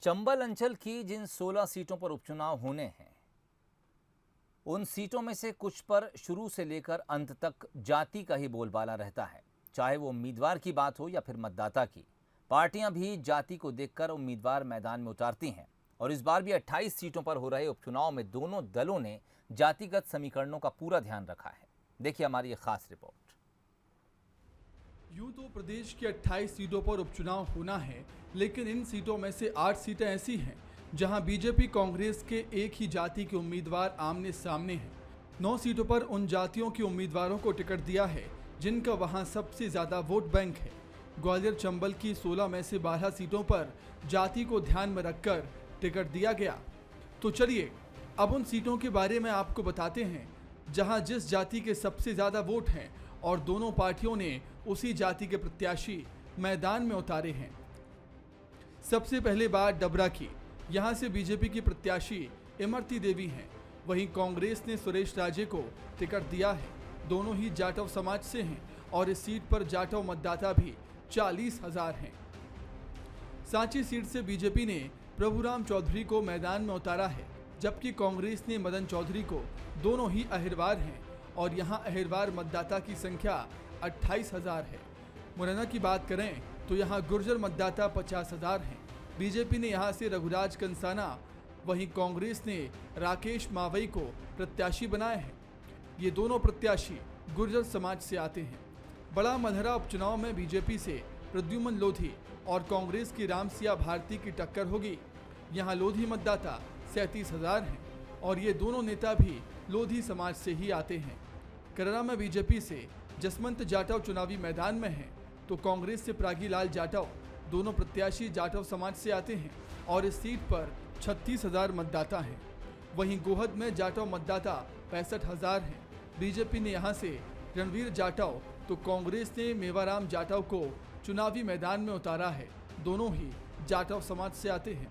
चंबल अंचल की जिन 16 सीटों पर उपचुनाव होने हैं, उन सीटों में से कुछ पर शुरू से लेकर अंत तक जाति का ही बोलबाला रहता है। चाहे वो उम्मीदवार की बात हो या फिर मतदाता की, पार्टियां भी जाति को देखकर उम्मीदवार मैदान में उतारती हैं। और इस बार भी 28 सीटों पर हो रहे उपचुनाव में दोनों दलों ने जातिगत समीकरणों का पूरा ध्यान रखा है। देखिए हमारी ये खास रिपोर्ट। यूं तो प्रदेश की 28 सीटों पर उपचुनाव होना है, लेकिन इन सीटों में से 8 सीटें ऐसी हैं जहां बीजेपी कांग्रेस के एक ही जाति के उम्मीदवार आमने सामने हैं। 9 सीटों पर उन जातियों के उम्मीदवारों को टिकट दिया है जिनका वहां सबसे ज्यादा वोट बैंक है। ग्वालियर चंबल की 16 में से 12 सीटों पर जाति को ध्यान में रखकर टिकट दिया गया। तो चलिए अब उन सीटों के बारे में आपको बताते हैं जहां जिस जाति के सबसे ज्यादा वोट हैं और दोनों पार्टियों ने उसी जाति के प्रत्याशी मैदान में उतारे हैं। सबसे पहले बात डबरा की। यहां से बीजेपी की प्रत्याशी इमरती देवी हैं, वहीं कांग्रेस ने सुरेश राजे को टिकट दिया है। दोनों ही जाटव समाज से हैं और इस सीट पर जाटव मतदाता भी 40,000 हैं। सांची सीट से बीजेपी ने प्रभुराम चौधरी को मैदान में उतारा है, जबकि कांग्रेस ने मदन चौधरी को। दोनों ही अहिरवार हैं और यहां अहिरवार मतदाता की संख्या 28,000 है। मुरैना की बात करें तो यहां गुर्जर मतदाता 50,000 हैं। बीजेपी ने यहां से रघुराज कंसाना, वहीं कांग्रेस ने राकेश मावई को प्रत्याशी बनाया है। ये दोनों प्रत्याशी गुर्जर समाज से आते हैं। बड़ा मलहरा उपचुनाव में बीजेपी से प्रद्युमन लोधी और कांग्रेस की रामसिया भारती की टक्कर होगी। यहाँ लोधी मतदाता 37,000 हैं और ये दोनों नेता भी लोधी समाज से ही आते हैं। कररा में बीजेपी से जसवंत जाटव चुनावी मैदान में हैं, तो कांग्रेस से प्रागीलाल जाटव। दोनों प्रत्याशी जाटव समाज से आते हैं और इस सीट पर 36,000 मतदाता हैं। वहीं गोहद में जाटव मतदाता 65,000 हैं। बीजेपी ने यहां से रणवीर जाटव तो कांग्रेस ने मेवाराम जाटव को चुनावी मैदान में उतारा है। दोनों ही जाटव समाज से आते हैं।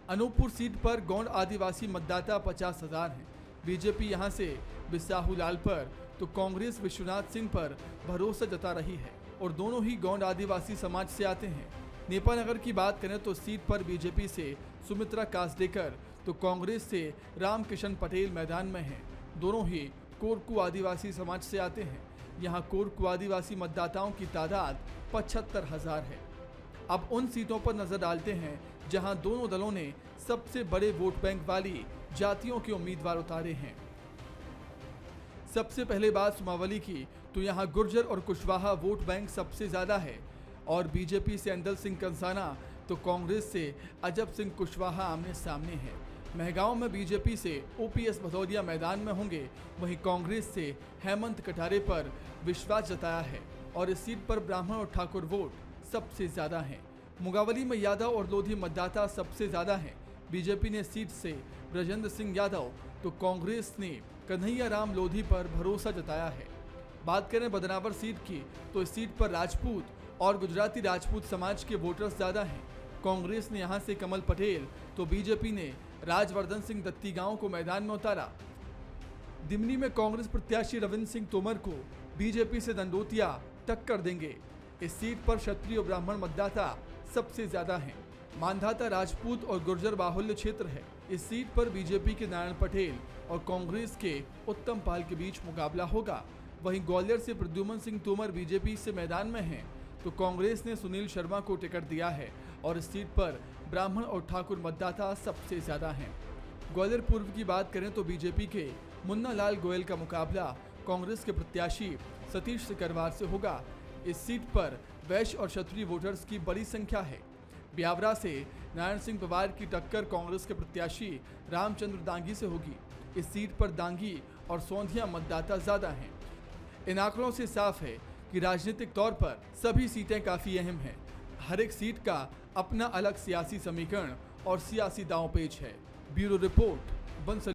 अनूपपुर सीट पर गौंड आदिवासी मतदाता 50,000 हैं। बीजेपी यहां से बिसाहू लाल पर तो कांग्रेस विश्वनाथ सिंह पर भरोसा जता रही है और दोनों ही गौंड आदिवासी समाज से आते हैं। नेपानगर की बात करें तो सीट पर बीजेपी से सुमित्रा कासडेकर तो कांग्रेस से रामकिशन पटेल मैदान में हैं। दोनों ही कोरकू आदिवासी समाज से आते हैं। यहाँ कोरकू आदिवासी मतदाताओं की तादाद 75,000 है। अब उन सीटों पर नजर डालते हैं जहां दोनों दलों ने सबसे बड़े वोट बैंक वाली जातियों के उम्मीदवार उतारे हैं। सबसे पहले बात सुमावली की तो यहाँ गुर्जर और कुशवाहा वोट बैंक सबसे ज्यादा है और बीजेपी से अंदल सिंह कंसाना तो कांग्रेस से अजब सिंह कुशवाहा आमने सामने हैं। महगांव में बीजेपी से ओपीएस भदौरिया मैदान में होंगे, वहीं कांग्रेस से हेमंत कटारे पर विश्वास जताया है और इस सीट पर ब्राह्मण और ठाकुर वोट सबसे ज्यादा हैं। मुगावली में यादव और लोधी मतदाता सबसे ज्यादा हैं। बीजेपी ने सीट से ब्रजेंद्र सिंह यादव तो कांग्रेस ने कन्हैया राम लोधी पर भरोसा जताया है। बात करें बदनावर सीट की तो इस सीट पर राजपूत और गुजराती राजपूत समाज के वोटर्स ज्यादा हैं। कांग्रेस ने यहां से कमल पटेल तो बीजेपी ने राजवर्धन सिंह दत्ती गांव को मैदान में उतारा। दिमनी में कांग्रेस प्रत्याशी रविंद्र सिंह तोमर को बीजेपी से दंडोतिया टक्कर देंगे। इस सीट पर क्षत्रिय और ब्राह्मण मतदाता सबसे ज्यादा हैं। मानधाता राजपूत और गुर्जर बाहुल्य क्षेत्र है। इस सीट पर बीजेपी के नारायण पटेल और कांग्रेस के उत्तम पाल के बीच मुकाबला होगा। वहीं ग्वालियर से प्रद्युमन सिंह तोमर बीजेपी से मैदान में हैं, तो कांग्रेस ने सुनील शर्मा को टिकट दिया है और इस सीट पर ब्राह्मण और ठाकुर मतदाता सबसे ज्यादा हैं। ग्वालियर पूर्व की बात करें तो बीजेपी के मुन्ना लाल गोयल का मुकाबला कांग्रेस के प्रत्याशी सतीश सिकरवार से होगा। इस सीट पर वैश्य और क्षत्रिय वोटर्स की बड़ी संख्या है। ब्यावरा से नारायण सिंह पवार की टक्कर कांग्रेस के प्रत्याशी रामचंद्र दांगी से होगी। इस सीट पर दांगी और सोंधिया मतदाता ज्यादा हैं। इन आंकड़ों से साफ है कि राजनीतिक तौर पर सभी सीटें काफी अहम हैं। हर एक सीट का अपना अलग सियासी समीकरण और सियासी दांवपेच है। Bureau report Bansal.